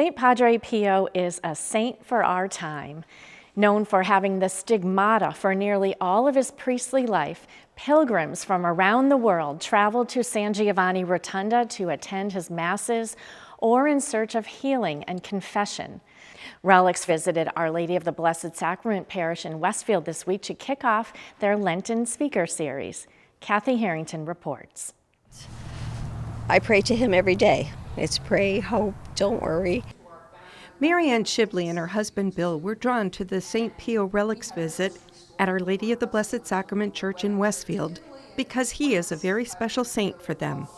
St. Padre Pio is a saint for our time. Known for having the stigmata for nearly all of his priestly life, pilgrims from around the world traveled to San Giovanni Rotunda to attend his masses or in search of healing and confession. Relics visited Our Lady of the Blessed Sacrament Parish in Westfield this week to kick off their Lenten speaker series. Kathy Harrington reports. I pray to him every day. It's pray, hope, don't worry. Marianne Shibley and her husband Bill were drawn to the St. Pio Relics visit at Our Lady of the Blessed Sacrament Church in Westfield because he is a very special saint for them.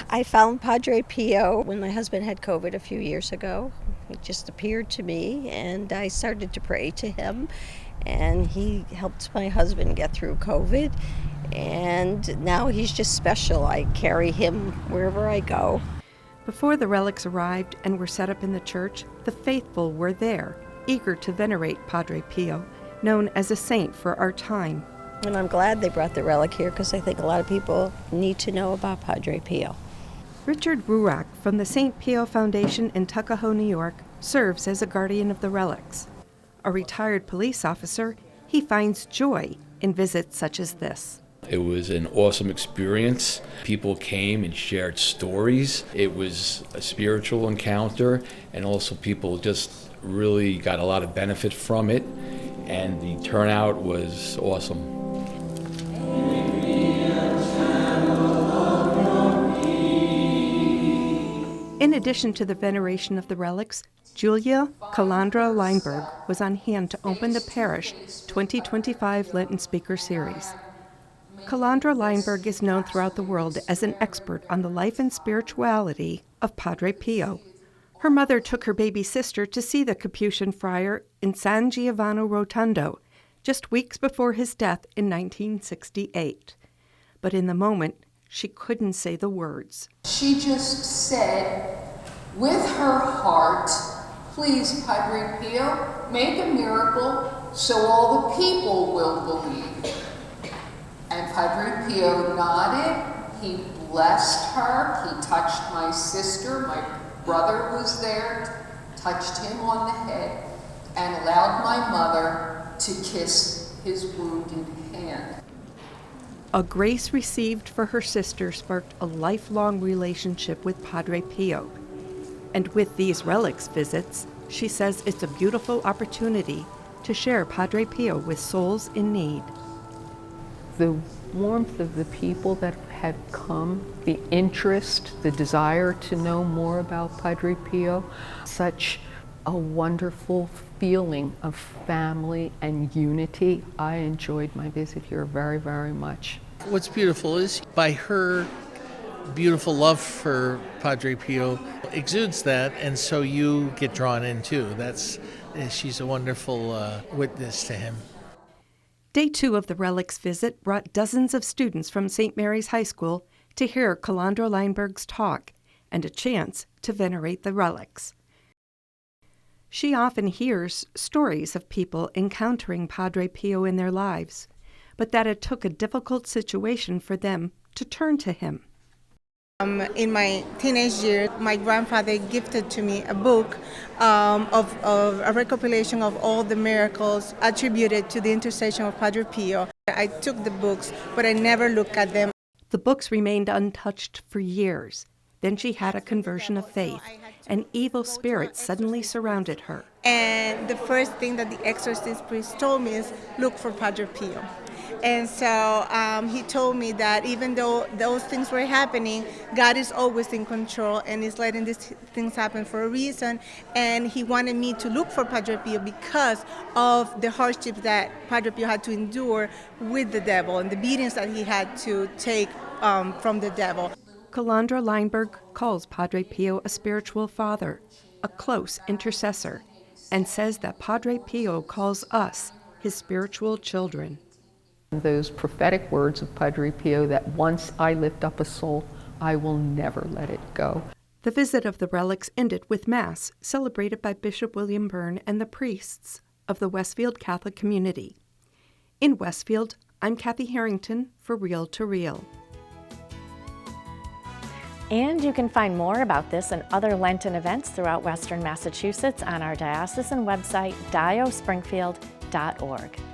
I found Padre Pio when my husband had COVID a few years ago. He just appeared to me and I started to pray to him, and he helped my husband get through COVID, and now he's just special. I carry him wherever I go. Before the relics arrived and were set up in the church, the faithful were there, eager to venerate Padre Pio, known as a saint for our time. And I'm glad they brought the relic here because I think a lot of people need to know about Padre Pio. Richard Ruach from the St. Pio Foundation in Tuckahoe, New York, serves as a guardian of the relics. A retired police officer, he finds joy in visits such as this. It was an awesome experience. People came and shared stories. It was a spiritual encounter, and also people just really got a lot of benefit from it, and the turnout was awesome. In addition to the veneration of the relics, Julia Calandra Leinberg was on hand to open the parish 2025 Lenten Speaker Series. Calandra Leinberg is known throughout the world as an expert on the life and spirituality of Padre Pio. Her mother took her baby sister to see the Capuchin friar in San Giovanni Rotondo just weeks before his death in 1968. But in the moment, she couldn't say the words. She just said, with her heart, please, Padre Pio, make a miracle so all the people will believe. And Padre Pio nodded, he blessed her, he touched my sister, my brother was there, touched him on the head, and allowed my mother to kiss his wounded hand. A grace received for her sister sparked a lifelong relationship with Padre Pio. And with these relics visits, she says it's a beautiful opportunity to share Padre Pio with souls in need. The warmth of the people that had come, the interest, the desire to know more about Padre Pio, such a wonderful feeling of family and unity. I enjoyed my visit here very, very much. What's beautiful is by her beautiful love for Padre Pio exudes that, and so you get drawn in too. She's a wonderful witness to him. Day 2 of the relics visit brought dozens of students from St. Mary's High School to hear Calandra Leinberg's talk and a chance to venerate the relics. She often hears stories of people encountering Padre Pio in their lives, but that it took a difficult situation for them to turn to him. In my teenage years, my grandfather gifted to me a book of a recompilation of all the miracles attributed to the intercession of Padre Pio. I took the books, but I never looked at them. The books remained untouched for years. Then she had a conversion of faith, and evil spirits suddenly surrounded her. And the first thing that the exorcist priest told me is, look for Padre Pio. And so he told me that even though those things were happening, God is always in control and is letting these things happen for a reason. And he wanted me to look for Padre Pio because of the hardships that Padre Pio had to endure with the devil and the beatings that he had to take from the devil. Calandra Leinberg calls Padre Pio a spiritual father, a close intercessor, and says that Padre Pio calls us his spiritual children. Those prophetic words of Padre Pio that once I lift up a soul, I will never let it go. The visit of the relics ended with Mass, celebrated by Bishop William Byrne and the priests of the Westfield Catholic community. In Westfield, I'm Kathy Harrington for Reel to Reel. And you can find more about this and other Lenten events throughout Western Massachusetts on our diocesan website, diospringfield.org.